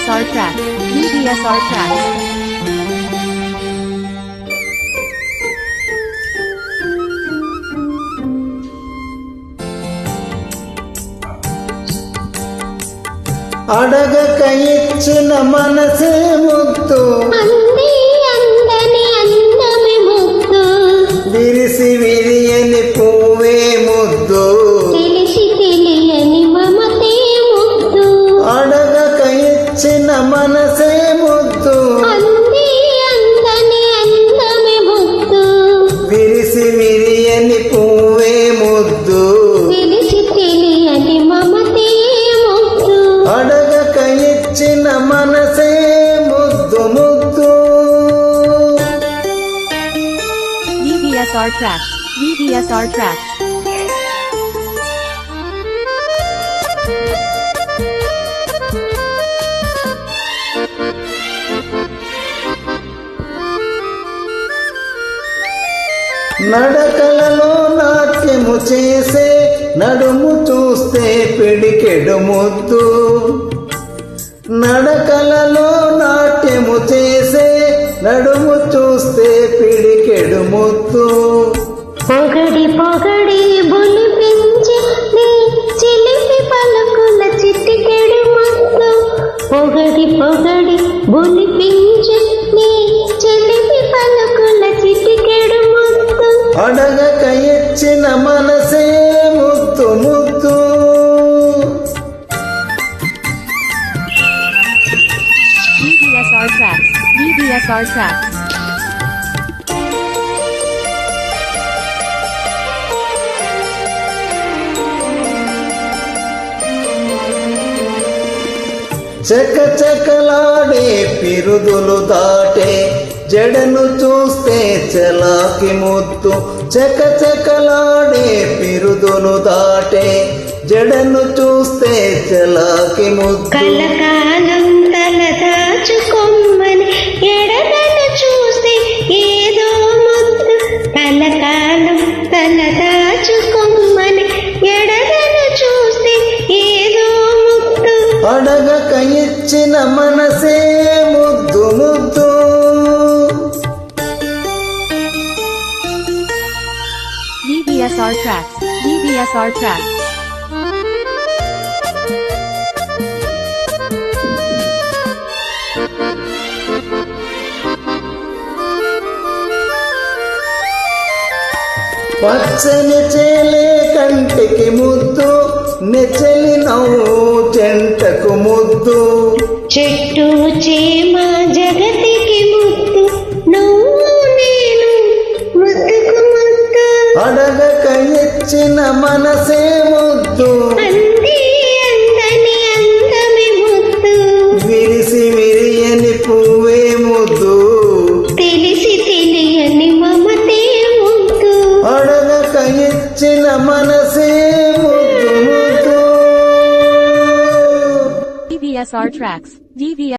DVSR tracks. DVSR tracks. అడగక ఇచ్చిన మనసే ముద్దు విరిసి విరియని పువ్వే ముద్దు తెలిసి తెలియని మమతే ముద్దు అడగక ఇచ్చిన మనసే ముద్దు అందని అందమే ముద్దు విరిసి విరియని పువ్వే ముద్దు తెలిసి తెలియని మమతే ముద్దు అడగక ఇచ్చిన మనసే ముద్దు ముద్దు DVSR tracks. DVSR tracks. నడకలలో నాట్యము చేసే నడుము చూస్తే పిడికెడు ముద్దు నడకలలో నాట్యము చేసే నడుము చూస్తే పిడికెడు ముద్దు పొగడి పొగడి బొలిపించి నీ చిలిపి పలుకుల చిటికెడు ముద్దు పొగడి పొగడి బొలిపించి నీ చిలిపి పలుకుల చిటికెడు ముద్దు అడగక ఇచ్చిన మనసే ముద్దు ముద్దు DVSR tracks. DVSR tracks. చకచకలాడే పిరుదులు దాటే జడను చూస్తే చలాకి ముద్దు చకచకలాడే పిరుదులు దాటే జడను చూస్తే చలాకి ముద్దు కలకాలం తల దాచుకొమ్మని ఎడదను చూస్తే ఏదో ముద్దు కలకాలం తల దాచుకొమ్మని ఎడదను చూస్తే ఏదో ముద్దు అడగక ఇచ్చిన మనసే ముద్దు ముద్దు DVSR tracks. DVSR tracks. పచ్చని చేలే కంటికి ముద్దు నెచ్చలి నవ్వు చెంటకు ముద్దు చెట్టు చేమ జగతికి ముద్దు నువ్వు నేను ముద్దుకు ముద్దు అడగక ఇచ్చిన మనసే ముద్దు అంది అందని అందమే ముద్దు విరిసి విరియని పువ్వే ముద్దు తెలిసి తెలియని మమతే ముద్దు అడగక ఇచ్చిన మనసే ముద్దు ముద్దు DVSR tracks. DVSR